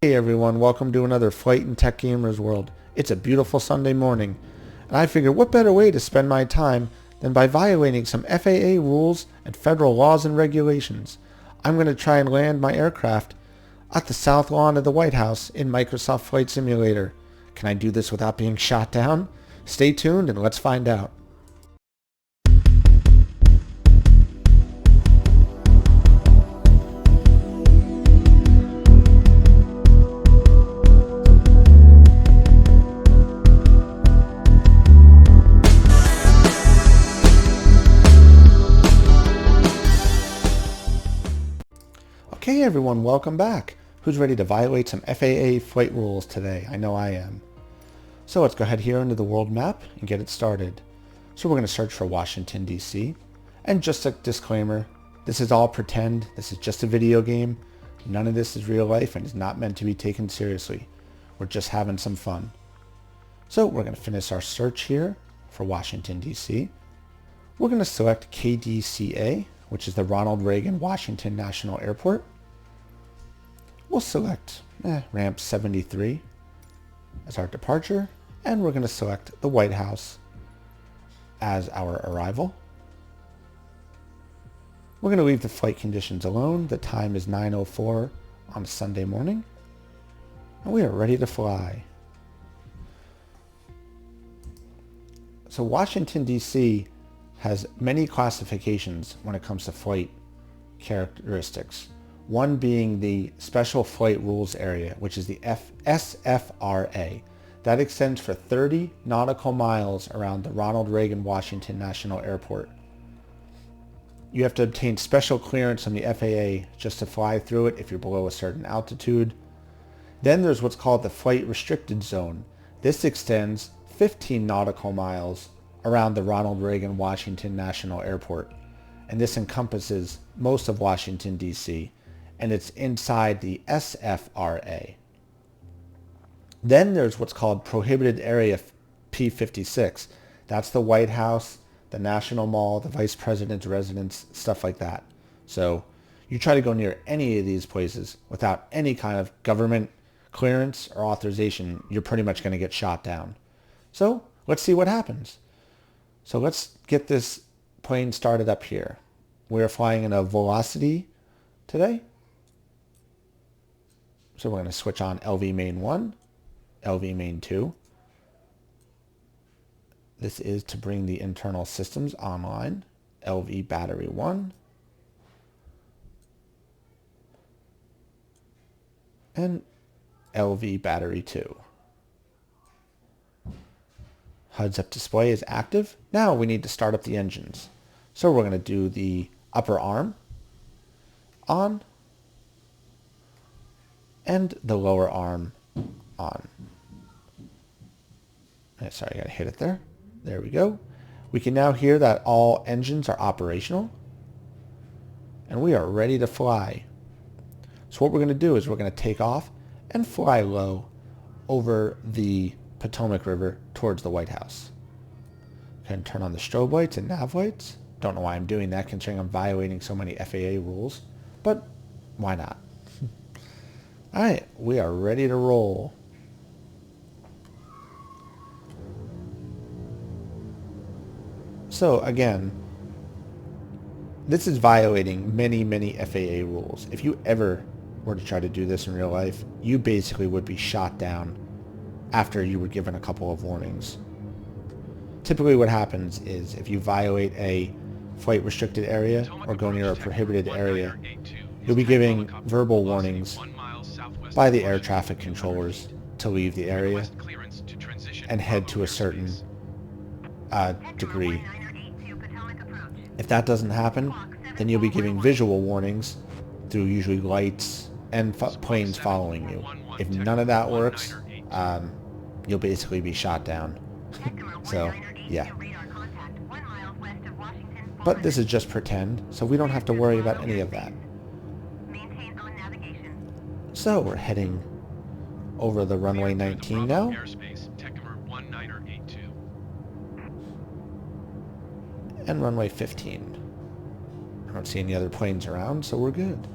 Hey everyone, welcome to another Flight and Tech Gamers World. It's a beautiful Sunday morning, and I figured what better way to spend my time than by violating some FAA rules and federal laws and regulations. I'm going to try and land my aircraft at the south lawn of the White House in Microsoft Flight Simulator. Can I do this without being shot down? Stay tuned and let's find out. Okay everyone, welcome back. Who's ready to violate some FAA flight rules today? I know I am. So let's go ahead here into the world map and get it started. So we're going to search for Washington D.C. And just a disclaimer, this is all pretend. This is just a video game. None of this is real life and is not meant to be taken seriously. We're just having some fun. So we're going to finish our search here for Washington D.C. We're going to select KDCA, which is the Ronald Reagan Washington National Airport. We'll select ramp 73 as our departure, and we're going to select the White House as our arrival. We're going to leave the flight conditions alone. The time is 9:04 on a Sunday morning, and we are ready to fly. So Washington, D.C. has many classifications when it comes to flight characteristics. One being the Special Flight Rules Area, which is the SFRA. That extends for 30 nautical miles around the Ronald Reagan Washington National Airport. You have to obtain special clearance from the FAA just to fly through it if you're below a certain altitude. Then there's what's called the Flight Restricted Zone. This extends 15 nautical miles around the Ronald Reagan Washington National Airport. And this encompasses most of Washington, D.C., and it's inside the SFRA. Then there's what's called Prohibited Area P56. That's the White House, the National Mall, the Vice President's residence, stuff like that. So you try to go near any of these places without any kind of government clearance or authorization, you're pretty much going to get shot down. So let's see what happens. So let's get this plane started up here. We're flying in a Velocity today. So we're going to switch on LV main 1, LV main 2. This is to bring the internal systems online. LV battery 1. And LV battery 2. Heads up display is active. Now we need to start up the engines. So we're going to do the upper arm on and the lower arm on. Sorry, I got to hit it there. There we go. We can now hear that all engines are operational and we are ready to fly. So what we're going to do is we're going to take off and fly low over the Potomac River towards the White House. Can turn on the strobe lights and nav lights. Don't know why I'm doing that considering I'm violating so many FAA rules, but why not? Alright, we are ready to roll. So again, this is violating many FAA rules. If you ever were to try to do this in real life, you basically would be shot down after you were given a couple of warnings. Typically what happens is if you violate a flight restricted area or go near a prohibited area, you'll be giving verbal warnings by the air traffic controllers to leave the area and head to a certain degree. If that doesn't happen, then you'll be giving visual warnings through usually lights and planes following you. If none of that works, you'll basically be shot down. So, yeah. But this is just pretend, so we don't have to worry about any of that. So we're heading over the runway 19 now. Airspace, And runway 15. I don't see any other planes around, so we're good.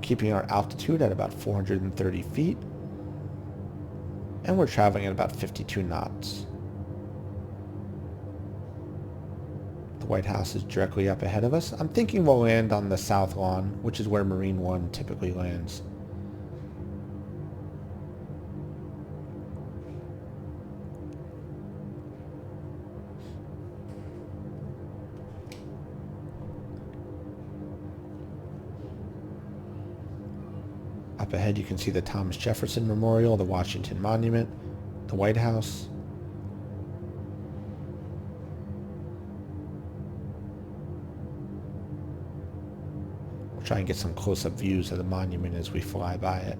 keeping our altitude at about 430 feet, and we're traveling at about 52 knots. The White House is directly up ahead of us. I'm thinking we'll land on the south lawn, which is where Marine One typically lands. Up ahead you can see the Thomas Jefferson Memorial, the Washington Monument, the White House. We'll try and get some close-up views of the monument as we fly by it.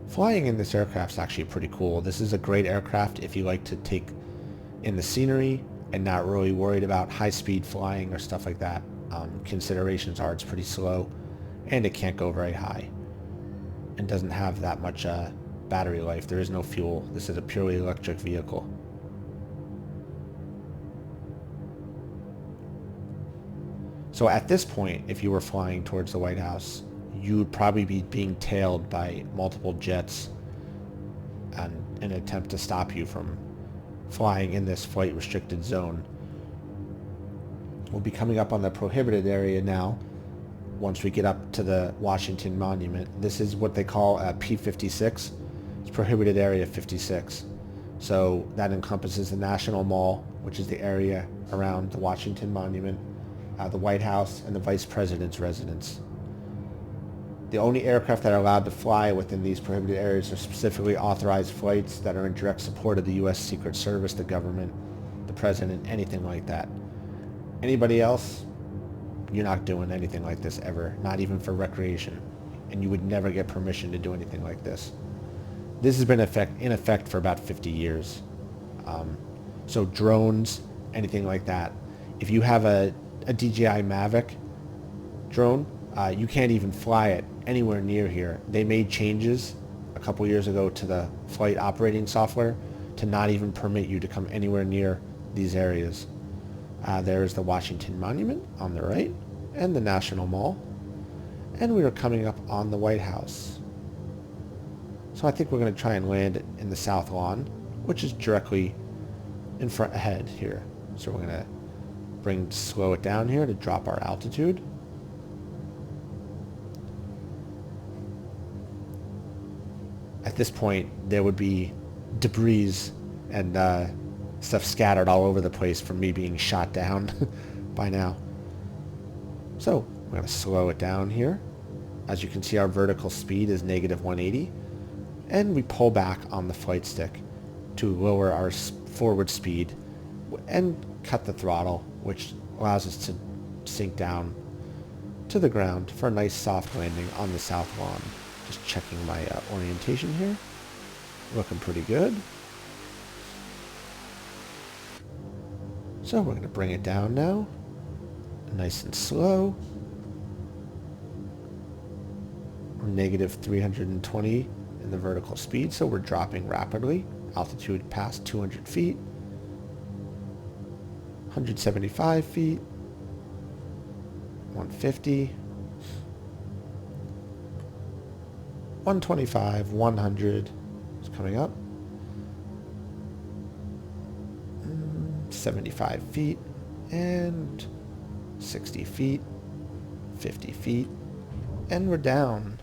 Flying in this aircraft is actually pretty cool. This is a great aircraft if you like to take in the scenery and not really worried about high-speed flying or stuff like that. Considerations are it's pretty slow and it can't go very high and doesn't have that much battery life. There is no fuel. This is a purely electric vehicle. So at this point, if you were flying towards the White House, you would probably be being tailed by multiple jets in an attempt to stop you from flying in this flight restricted zone. We'll be coming up on the prohibited area now once we get up to the Washington Monument. This is what they call a P56. It's prohibited area 56. So that encompasses the National Mall, which is the area around the Washington Monument, the White House, and the Vice President's residence. The only aircraft that are allowed to fly within these prohibited areas are specifically authorized flights that are in direct support of the U.S. Secret Service, the government, the president, anything like that. Anybody else, you're not doing anything like this ever, not even for recreation. And you would never get permission to do anything like this. This has been in effect for about 50 years. So drones, anything like that. If you have a DJI Mavic drone, you can't even fly it anywhere near here. They made changes a couple years ago to the flight operating software to not even permit you to come anywhere near these areas. There's the Washington Monument on the right and the National Mall. And we are coming up on the White House. So I think we're going to try and land in the south lawn, which is directly in front ahead here. So we're going to slow it down here to drop our altitude. At this point, there would be debris and stuff scattered all over the place from me being shot down by now. So we're going to slow it down here. As you can see, our vertical speed is -180, and we pull back on the flight stick to lower our forward speed and cut the throttle, which allows us to sink down to the ground for a nice soft landing on the south lawn. Just checking my orientation here. Looking pretty good. So we're going to bring it down now. Nice and slow. We're -320 in the vertical speed, so we're dropping rapidly. Altitude past 200 feet. 175 feet. 150. 125, 100 is coming up. 75 feet and 60 feet, 50 feet, and we're down.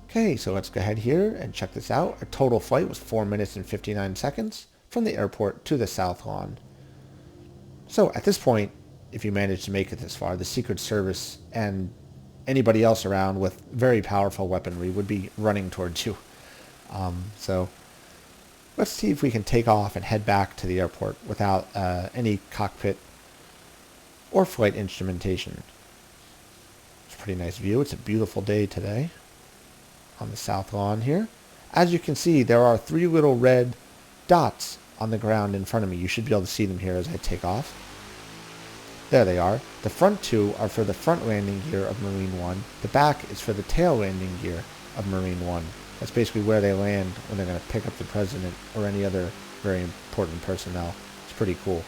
Okay, so let's go ahead here and check this out. Our total flight was 4 minutes and 59 seconds from the airport to the south lawn. So at this point, if you manage to make it this far, the Secret Service and anybody else around with very powerful weaponry would be running towards you. So let's see if we can take off and head back to the airport without any cockpit or flight instrumentation. It's a pretty nice view. It's a beautiful day today on the south lawn here. As you can see, there are 3 little red dots on the ground in front of me. You should be able to see them here as I take off. There they are. The front 2 are for the front landing gear of Marine 1. The back is for the tail landing gear of Marine 1. That's basically where they land when they're going to pick up the president or any other very important personnel. It's pretty cool.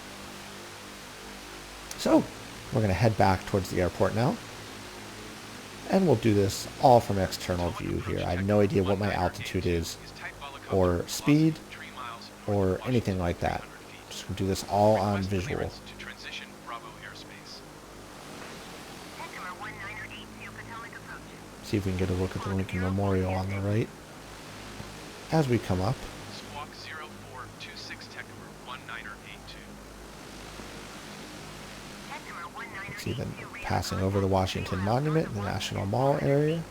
So we're going to head back towards the airport now. And we'll do this all from external view here. I have no idea what my altitude is, or speed, or anything like that. Just going to do this all on visual. See if we can get a look at the Lincoln Memorial on the right. As we come up, see them passing over the Washington Monument in the National Mall area.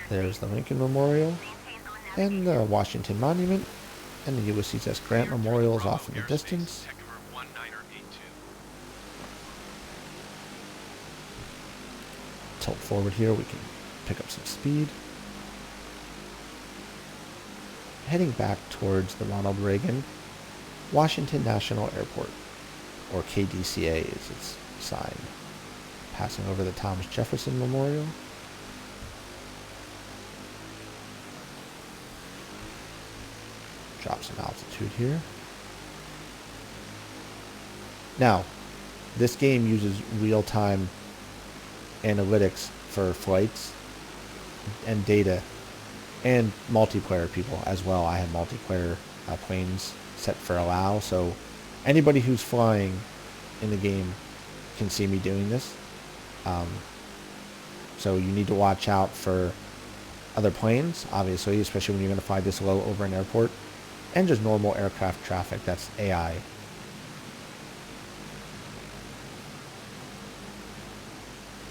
There's the Lincoln Memorial and the Washington Monument, and the Ulysses S. Grant Memorial is off in the distance. Tilt forward here, we can pick up some speed. Heading back towards the Ronald Reagan Washington National Airport, or KDCA is its sign. Passing over the Thomas Jefferson Memorial. Drop some altitude here. Now, this game uses real-time analytics for flights and data and multiplayer people as well. I have multiplayer planes set for allow, so anybody who's flying in the game can see me doing this. So you need to watch out for other planes, obviously, especially when you're going to fly this low over an airport, and just normal aircraft traffic. That's AI.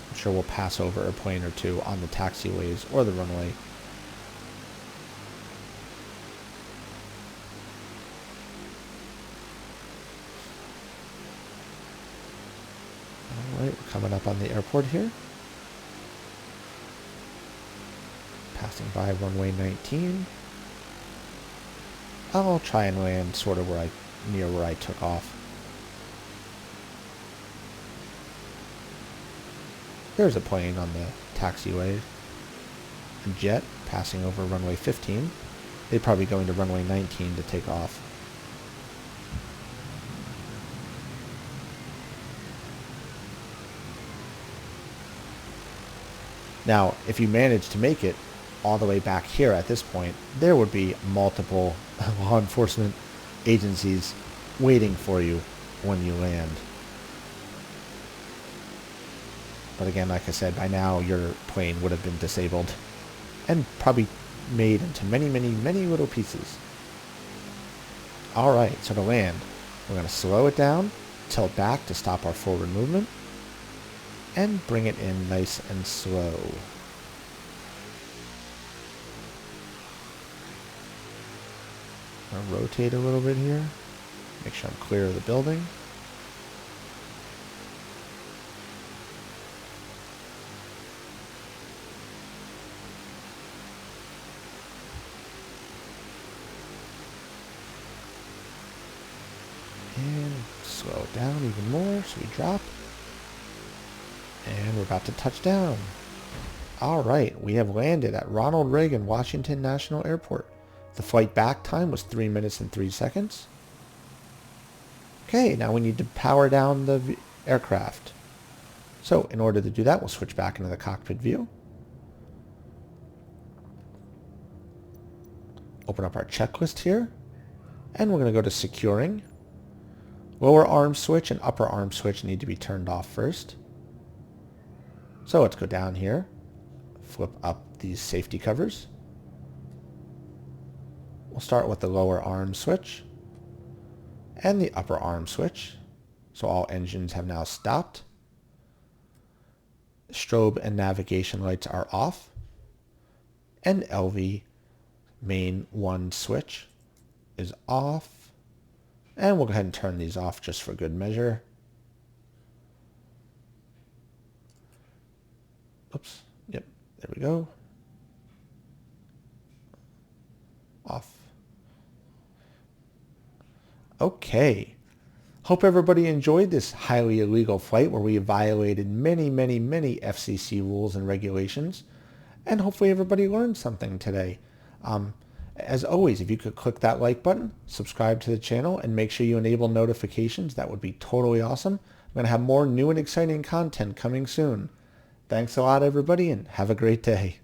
I'm sure we'll pass over a plane or two on the taxiways or the runway. Alright, we're coming up on the airport here. Passing by runway 19. I'll try and land sort of near where I took off. There's a plane on the taxiway. A jet passing over runway 15. They're probably going to runway 19 to take off. Now, if you manage to make it all the way back here at this point, there would be multiple law enforcement agencies waiting for you when you land. But again, like I said, by now your plane would have been disabled and probably made into many, many, many little pieces. Alright, so to land, we're going to slow it down, tilt back to stop our forward movement, and bring it in nice and slow. I'll rotate a little bit here, make sure I'm clear of the building. And slow it down even more, so we drop. And we're about to touch down. Alright, we have landed at Ronald Reagan Washington National Airport. The flight back time was 3 minutes and 3 seconds. Okay, now we need to power down the aircraft. So in order to do that, we'll switch back into the cockpit view. Open up our checklist here. And we're going to go to securing. Lower arm switch and upper arm switch need to be turned off first. So let's go down here, flip up these safety covers. We'll start with the lower arm switch and the upper arm switch. So all engines have now stopped. Strobe and navigation lights are off. And LV main 1 switch is off. And we'll go ahead and turn these off just for good measure. Oops. Yep. There we go. Off. Okay. Hope everybody enjoyed this highly illegal flight where we violated many, many, many FCC rules and regulations. And hopefully everybody learned something today. As always, if you could click that like button, subscribe to the channel, and make sure you enable notifications, that would be totally awesome. I'm going to have more new and exciting content coming soon. Thanks a lot, everybody, and have a great day.